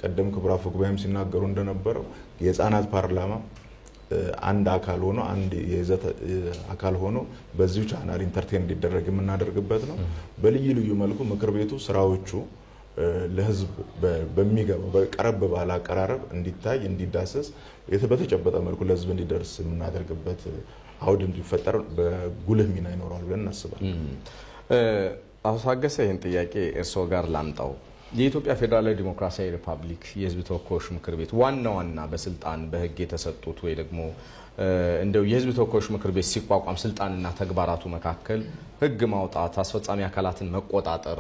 ቀደም ክቡር አፈ ጉባኤም ሲናገሩ እንደነበረው የህፃናት ፓርላማ አንድ አካል ሆኖ አንድ የይዘት አካል ሆኖ በዚሁ ቻናል ኢንተርቴን እንዲደረግ የምናደርግበት ነው። በልዩ ልዩ መልኩ ምክር ቤቱ ስራዎቹ ለህዝብ በሚገባው በቀረብ ባለ አቀራረብ እንዲታይ እንዲዳሰስ በተጨበጠ መልኩ ለህዝብ እንዲደርስ የምናደርግበት አውድ እንዲፈጠር በጉልህ ሚና ይኖራል ብለን እናስባለን። አቶ ታገሰ ይህን ጥያቄ እርስዎ ጋር ላምጣው። የኢትዮጵያ ፌዴራላዊ ዲሞክራሲያዊ ሪፐብሊክ የህዝብ ተወካዮች ምክር ቤት ዋና በስልጣን በህግ የተሰጡት ወይ ደግሞ እንደው የህዝብ ተወካዮች ምክር ቤት ሲቋቋም ስልጣንና ተግባራቱ መካከል ህግ ማውጣት፣ አስፈጻሚ አካላትን መቆጣጠር፣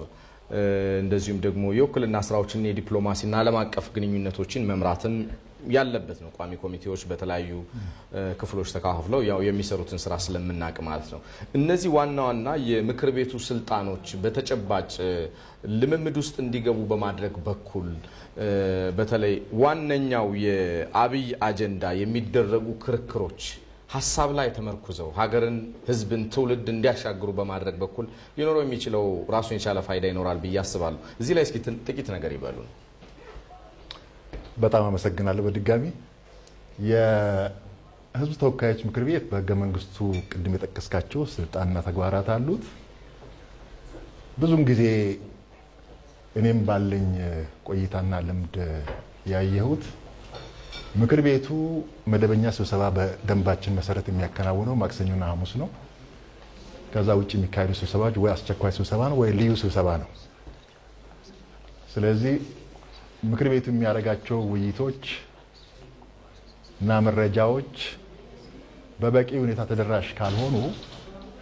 እንደዚሁም ደግሞ የውክልና ስራዎችን የዲፕሎማሲና ዓለም አቀፍ ግንኙነቶችን መምራትን ያለበት ነው። ቋሚ ኮሚቴዎች በተለያዩ ክፍሎች ተካፍለው ያው የሚሰሩትን ስራ ስለምናቅ ማለት ነው። እነዚህ ዋና ዋና የምክር ቤቱ ስልጣኖች በተጨባጭ ልምምድ ውስጥ እንዲገቡ በማድረግ በኩል በተለይ ዋነኛው የአብይ አጀንዳ የሚደረጉ ክርክሮች ሐሳብ ላይ ተመርኩዘው ሀገርን፣ ህዝብን፣ ትውልድ እንዲያሻግሩ በማድረግ በኩል ሊኖረው የሚችለው ራሱን የቻለ ፋይዳ ይኖራል ብዬ አስባለሁ። እዚህ ላይ እስኪ ጥቂት ነገር ይበሉ። በጣም አመሰግናለሁ። በድጋሚ የህዝብ ተወካዮች ምክር ቤት በህገ መንግስቱ ቅድም የጠቀስካቸው ስልጣንና ተግባራት አሉት። ብዙም ጊዜ እኔም ባለኝ ቆይታና ልምድ ያየሁት ምክር ቤቱ መደበኛ ስብሰባ በደንባችን መሰረት የሚያከናውነው ማክሰኞና ሐሙስ ነው። ከዛ ውጭ የሚካሄዱ ስብሰባዎች ወይ አስቸኳይ ስብሰባ ነው ወይ ልዩ ስብሰባ ነው። ስለዚህ ምክር ቤቱ የሚያደርጋቸው ውይይቶች እና መረጃዎች በበቂ ሁኔታ ተደራሽ ካልሆኑ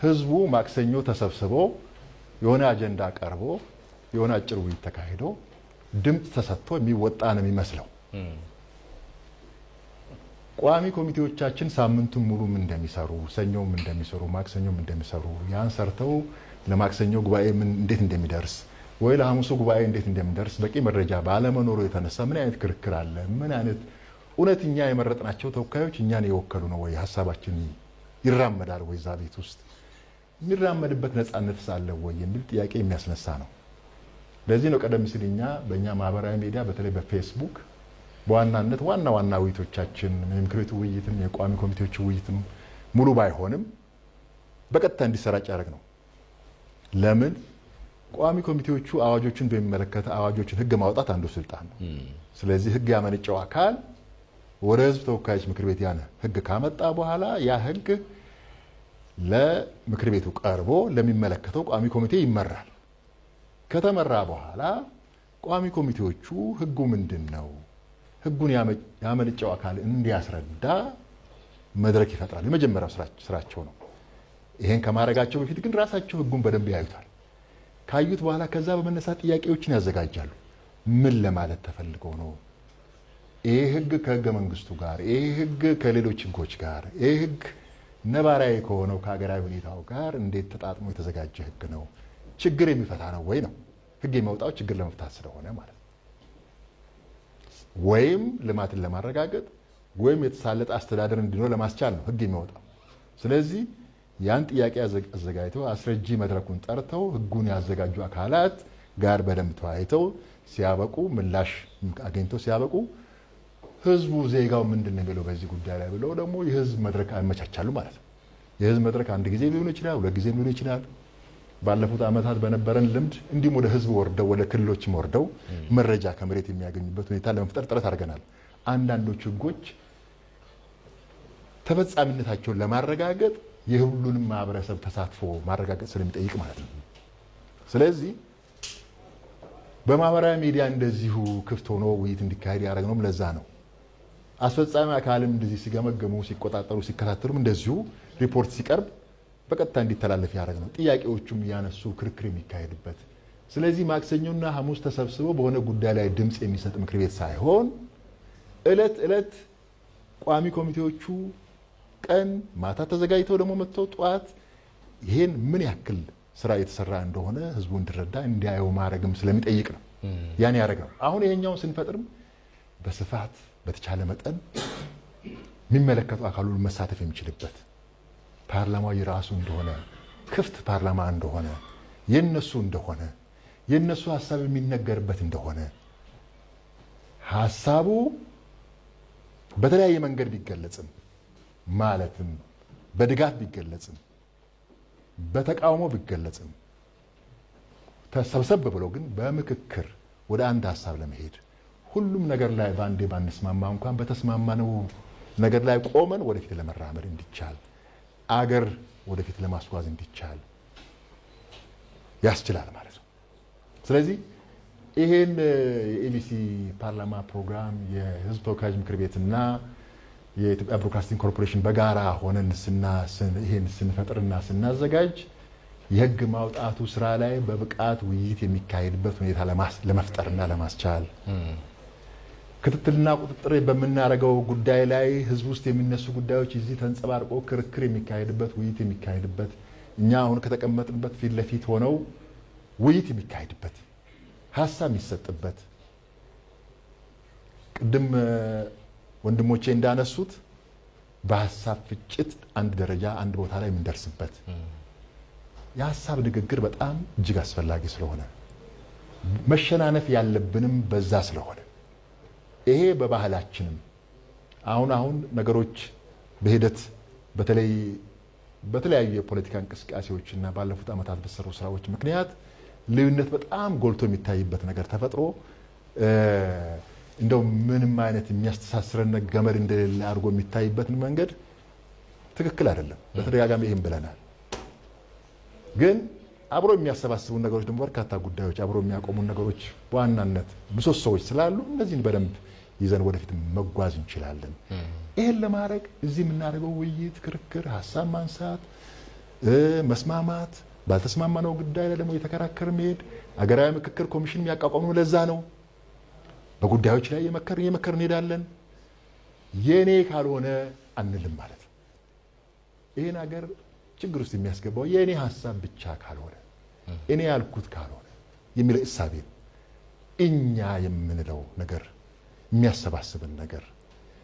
ህዝቡ ማክሰኞ ተሰብስቦ የሆነ አጀንዳ ቀርቦ የሆነ አጭር ውይይት ተካሂዶ ድምፅ ተሰጥቶ የሚወጣ ነው የሚመስለው። ቋሚ ኮሚቴዎቻችን ሳምንቱን ሙሉ ምን እንደሚሰሩ፣ ሰኞም እንደሚሰሩ፣ ማክሰኞም እንደሚሰሩ ያን ሰርተው ለማክሰኞ ጉባኤ እንዴት እንደሚደርስ ወይ ለሐሙሱ ጉባኤ እንዴት እንደሚደርስ በቂ መረጃ ባለመኖሩ የተነሳ ምን አይነት ክርክር አለ፣ ምን አይነት እውነተኛ የመረጥናቸው ተወካዮች እኛን የወከሉ ነው ወይ፣ ሀሳባችን ይራመዳል ወይ፣ እዛ ቤት ውስጥ የሚራመድበት ነፃነት ሳለ ወይ የሚል ጥያቄ የሚያስነሳ ነው። ለዚህ ነው ቀደም ሲል እኛ በእኛ ማህበራዊ ሚዲያ በተለይ በፌስቡክ በዋናነት ዋና ውይይቶቻችን የምክር ቤቱ ውይይትም የቋሚ ኮሚቴዎች ውይይትም ሙሉ ባይሆንም በቀጥታ እንዲሰራጭ ያደረግ ነው። ለምን ቋሚ ኮሚቴዎቹ አዋጆችን በሚመለከት አዋጆችን ህግ ማውጣት አንዱ ስልጣን ነው። ስለዚህ ህግ ያመነጨው አካል ወደ ህዝብ ተወካዮች ምክር ቤት ያን ህግ ካመጣ በኋላ ያ ህግ ለምክር ቤቱ ቀርቦ ለሚመለከተው ቋሚ ኮሚቴ ይመራል። ከተመራ በኋላ ቋሚ ኮሚቴዎቹ ህጉ ምንድነው ህጉን ያመነጨው አካል እንዲያስረዳ መድረክ ይፈጥራል። የመጀመሪያው ስራቸው ነው። ይሄን ከማድረጋቸው በፊት ግን ራሳቸው ህጉን በደንብ ያዩታል። ካዩት በኋላ ከዛ በመነሳት ጥያቄዎችን ያዘጋጃሉ። ምን ለማለት ተፈልገው ነው? ይሄ ህግ ከህገ መንግስቱ ጋር፣ ይሄ ህግ ከሌሎች ህጎች ጋር፣ ይሄ ህግ ነባራዊ ከሆነው ከሀገራዊ ሁኔታው ጋር እንዴት ተጣጥሞ የተዘጋጀ ህግ ነው? ችግር የሚፈታ ነው ወይ ነው? ህግ የሚያወጣው ችግር ለመፍታት ስለሆነ ማለት ነው። ወይም ልማትን ለማረጋገጥ ወይም የተሳለጠ አስተዳደር እንዲኖር ለማስቻል ነው ህግ የሚያወጣው። ስለዚህ ያን ጥያቄ አዘጋጅተው አስረጂ መድረኩን ጠርተው ህጉን ያዘጋጁ አካላት ጋር በደንብ ተወያይተው ሲያበቁ ምላሽ አገኝተው ሲያበቁ ህዝቡ ዜጋው ምንድነው የሚለው በዚህ ጉዳይ ላይ ብለው ደግሞ የህዝብ መድረክ አመቻቻሉ ማለት ነው። የህዝብ መድረክ አንድ ጊዜ ሊሆን ይችላል፣ ሁለት ጊዜ ሊሆን ይችላል። ባለፉት ዓመታት በነበረን ልምድ እንዲሁም ወደ ህዝብ ወርደው ወደ ክልሎችም ወርደው መረጃ ከመሬት የሚያገኙበት ሁኔታ ለመፍጠር ጥረት አድርገናል። አንዳንዶቹ ህጎች ተፈጻሚነታቸውን ለማረጋገጥ የሁሉንም ማህበረሰብ ተሳትፎ ማረጋገጥ ስለሚጠይቅ ማለት ነው። ስለዚህ በማህበራዊ ሚዲያ እንደዚሁ ክፍት ሆኖ ውይይት እንዲካሄድ ያደረግነውም ለዛ ነው። አስፈጻሚ አካልም እንደዚህ ሲገመገሙ፣ ሲቆጣጠሩ፣ ሲከታተሉም እንደዚሁ ሪፖርት ሲቀርብ በቀጥታ እንዲተላለፍ ያደረግነው ጥያቄዎቹም ያነሱ ክርክር የሚካሄድበት። ስለዚህ ማክሰኞና ሐሙስ ተሰብስበው በሆነ ጉዳይ ላይ ድምፅ የሚሰጥ ምክር ቤት ሳይሆን እለት ቋሚ ኮሚቴዎቹ ቀን ማታ ተዘጋጅተው ደግሞ መጥተው ጠዋት ይሄን ምን ያክል ስራ የተሰራ እንደሆነ ህዝቡ እንዲረዳ እንዲያየው ማድረግም ስለሚጠይቅ ነው ያን ያደረግነው። አሁን ይሄኛውን ስንፈጥርም በስፋት በተቻለ መጠን የሚመለከቱ አካሉን መሳተፍ የሚችልበት ፓርላማው የራሱ እንደሆነ ክፍት ፓርላማ እንደሆነ የነሱ እንደሆነ የነሱ ሐሳብ የሚነገርበት እንደሆነ ሐሳቡ በተለያየ መንገድ ቢገለጽም ማለትም በድጋፍ ቢገለጽም በተቃውሞ ቢገለጽም ተሰብሰብ ብለው ግን በምክክር ወደ አንድ ሐሳብ ለመሄድ ሁሉም ነገር ላይ ባንዴ ባንስማማ እንኳን በተስማማነው ነገር ላይ ቆመን ወደፊት ለመራመድ እንዲቻል አገር ወደፊት ለማስጓዝ እንዲቻል ያስችላል ማለት ነው። ስለዚህ ይሄን የኢቢሲ ፓርላማ ፕሮግራም የህዝብ ተወካዮች ምክር ቤትና የኢትዮጵያ ብሮድካስቲንግ ኮርፖሬሽን በጋራ ሆነን ይሄን ስንፈጥርና ስናዘጋጅ የህግ ማውጣቱ ስራ ላይ በብቃት ውይይት የሚካሄድበት ሁኔታ ለመፍጠርና ለማስቻል ክትትልና ቁጥጥር በምናደርገው ጉዳይ ላይ ህዝብ ውስጥ የሚነሱ ጉዳዮች እዚህ ተንጸባርቆ ክርክር የሚካሄድበት ውይይት የሚካሄድበት እኛ አሁን ከተቀመጥንበት ፊት ለፊት ሆነው ውይይት የሚካሄድበት ሀሳብ የሚሰጥበት ቅድም ወንድሞቼ እንዳነሱት በሀሳብ ፍጭት አንድ ደረጃ አንድ ቦታ ላይ የምንደርስበት የሀሳብ ንግግር በጣም እጅግ አስፈላጊ ስለሆነ መሸናነፍ ያለብንም በዛ ስለሆነ ይሄ በባህላችንም አሁን ነገሮች በሂደት በተለያዩ የፖለቲካ እንቅስቃሴዎችና ባለፉት ዓመታት በሰሩ ስራዎች ምክንያት ልዩነት በጣም ጎልቶ የሚታይበት ነገር ተፈጥሮ እንደው ምንም አይነት የሚያስተሳስረን ገመድ እንደሌለ አድርጎ የሚታይበትን መንገድ ትክክል አይደለም። በተደጋጋሚ ይሄን ብለናል። ግን አብሮ የሚያሰባስቡ ነገሮች ደግሞ በርካታ ጉዳዮች አብሮ የሚያቆሙ ነገሮች በዋናነት ምሰሶዎች ስላሉ እነዚህን በደንብ ይዘን ወደፊት መጓዝ እንችላለን። ይሄን ለማድረግ እዚህ የምናደርገው ውይይት፣ ክርክር፣ ሀሳብ ማንሳት፣ መስማማት፣ ባልተስማማነው ጉዳይ ላይ ደግሞ የተከራከረ መሄድ አገራዊ ምክክር ኮሚሽን የሚያቋቋመው ለዛ ነው። በጉዳዮች ላይ የመከርን እንሄዳለን። የኔ ካልሆነ አንልም ማለት ነው። ይሄን ሀገር ችግር ውስጥ የሚያስገባው የኔ ሀሳብ ብቻ ካልሆነ እኔ ያልኩት ካልሆነ የሚል እሳቤ ነው። እኛ የምንለው ነገር የሚያሰባስብን ነገር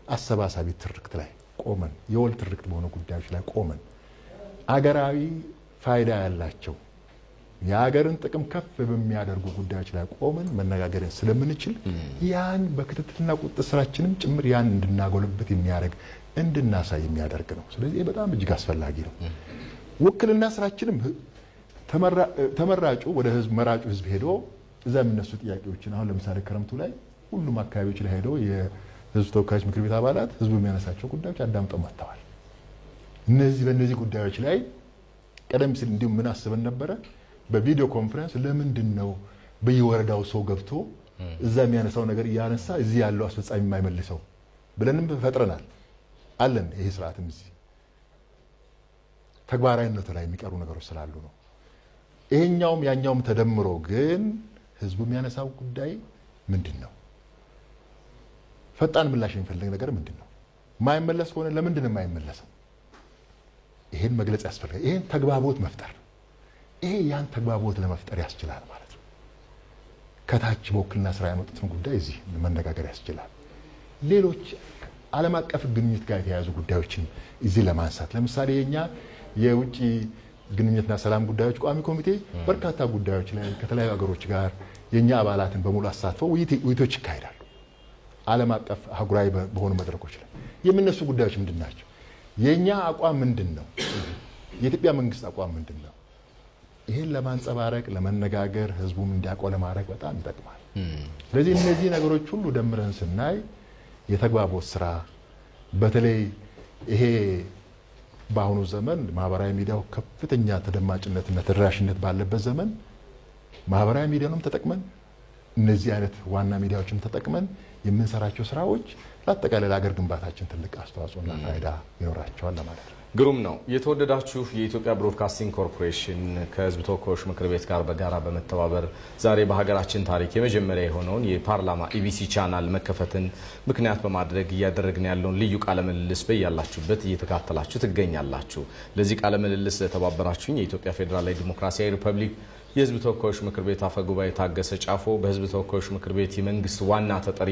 አሰባሳቢ ትርክት ላይ ቆመን የወል ትርክት በሆነ ጉዳዮች ላይ ቆመን አገራዊ ፋይዳ ያላቸው የሀገርን ጥቅም ከፍ በሚያደርጉ ጉዳዮች ላይ ቆመን መነጋገርን ስለምንችል ያን በክትትልና ቁጥጥር ስራችንም ጭምር ያን እንድናጎልበት የሚያደርግ እንድናሳይ የሚያደርግ ነው። ስለዚህ በጣም እጅግ አስፈላጊ ነው። ውክልና ስራችንም ተመራጩ ወደ ህዝብ መራጩ ህዝብ ሄዶ እዛ የሚነሱ ጥያቄዎችን አሁን ለምሳሌ ክረምቱ ላይ ሁሉም አካባቢዎች ላይ ሄዶ የህዝብ ተወካዮች ምክር ቤት አባላት ህዝቡ የሚያነሳቸው ጉዳዮች አዳምጠው መጥተዋል። በእነዚህ ጉዳዮች ላይ ቀደም ሲል እንዲሁ ምን አስበን ነበረ? በቪዲዮ ኮንፈረንስ ለምንድን ነው በየወረዳው ሰው ገብቶ እዛ የሚያነሳው ነገር እያነሳ እዚህ ያለው አስፈጻሚ የማይመልሰው ብለንም ፈጥረናል አለን። ይሄ ስርዓትም እዚህ ተግባራዊነቱ ላይ የሚቀሩ ነገሮች ስላሉ ነው። ይሄኛውም ያኛውም ተደምሮ ግን ህዝቡ የሚያነሳው ጉዳይ ምንድን ነው? ፈጣን ምላሽ የሚፈልግ ነገር ምንድን ነው? የማይመለስ ከሆነ ለምንድን ነው የማይመለሰው? ይሄን መግለጽ ያስፈልጋል። ይሄን ተግባቦት መፍጠር ይሄ ያን ተግባቦት ለመፍጠር ያስችላል ማለት ነው። ከታች በውክልና ስራ ያመጡትን ጉዳይ እዚህ መነጋገር ያስችላል። ሌሎች ዓለም አቀፍ ግንኙነት ጋር የተያያዙ ጉዳዮችን እዚህ ለማንሳት ለምሳሌ የኛ የውጭ ግንኙነትና ሰላም ጉዳዮች ቋሚ ኮሚቴ በርካታ ጉዳዮች ላይ ከተለያዩ ሀገሮች ጋር የኛ አባላትን በሙሉ አሳትፈው ውይይቶች ይካሄዳሉ። ዓለም አቀፍ አህጉራዊ በሆኑ መድረኮች ላይ የሚነሱ ጉዳዮች ምንድን ናቸው? የኛ አቋም ምንድን ነው? የኢትዮጵያ መንግስት አቋም ምንድን ነው? ይሄን ለማንጸባረቅ ለመነጋገር ህዝቡም እንዲያውቀው ለማድረግ በጣም ይጠቅማል። ስለዚህ እነዚህ ነገሮች ሁሉ ደምረን ስናይ የተግባቦት ስራ በተለይ ይሄ በአሁኑ ዘመን ማህበራዊ ሚዲያው ከፍተኛ ተደማጭነትና ተደራሽነት ባለበት ዘመን ማህበራዊ ሚዲያንም ተጠቅመን እነዚህ አይነት ዋና ሚዲያዎችን ተጠቅመን የምንሰራቸው ስራዎች ለአጠቃላይ ለሀገር ግንባታችን ትልቅ አስተዋጽኦና ፋይዳ ይኖራቸዋል ለማለት ነው። ግሩም ነው። የተወደዳችሁ የኢትዮጵያ ብሮድካስቲንግ ኮርፖሬሽን ከህዝብ ተወካዮች ምክር ቤት ጋር በጋራ በመተባበር ዛሬ በሀገራችን ታሪክ የመጀመሪያ የሆነውን የፓርላማ ኢቢሲ ቻናል መከፈትን ምክንያት በማድረግ እያደረግን ያለውን ልዩ ቃለ ምልልስ በያላችሁበት እየተካተላችሁ ትገኛላችሁ። ለዚህ ቃለ ምልልስ ለተባበራችሁኝ የኢትዮጵያ ፌዴራላዊ ዲሞክራሲያዊ ሪፐብሊክ የህዝብ ተወካዮች ምክር ቤት አፈ ጉባኤ ታገሰ ጫፎ፣ በህዝብ ተወካዮች ምክር ቤት የመንግስት ዋና ተጠሪ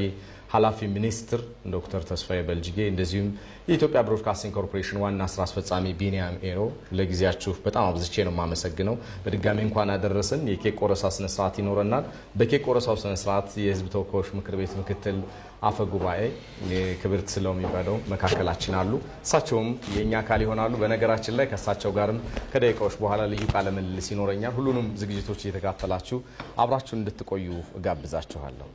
ኃላፊ ሚኒስትር ዶክተር ተስፋዬ በልጅጌ እንደዚሁም የኢትዮጵያ ብሮድካስቲንግ ኮርፖሬሽን ዋና ስራ አስፈጻሚ ቢኒያም ኤሮ ለጊዜያችሁ በጣም አብዝቼ ነው የማመሰግነው። በድጋሚ እንኳን አደረሰን። የኬክ ቆረሳ ስነ ስርዓት ይኖረናል። በኬክ ቆረሳው ስነ ስርዓት የህዝብ ተወካዮች ምክር ቤት ምክትል አፈ ጉባኤ ክብርት ስለው የሚባለው መካከላችን አሉ። እሳቸውም የኛ አካል ይሆናሉ። በነገራችን ላይ ከእሳቸው ጋርም ከደቂቃዎች በኋላ ልዩ ቃለ ምልልስ ይኖረኛል። ሁሉንም ዝግጅቶች እየተካተላችሁ አብራችሁን እንድትቆዩ እጋብዛችኋለሁ።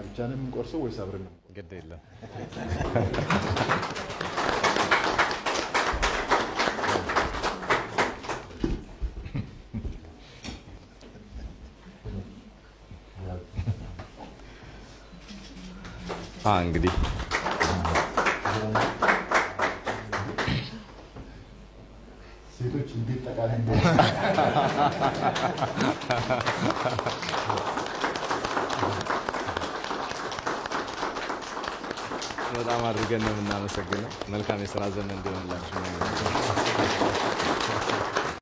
ብቻ ነው የምንቆርሰው ወይስ አብረን ነው? ግድ የለም። እንግዲህ ሴቶች እንዴት ጠቃሚ በጣም አድርገን ነው የምናመሰግነው። መልካም የሥራ ዘመን እንዲሆንላችሁ ነው።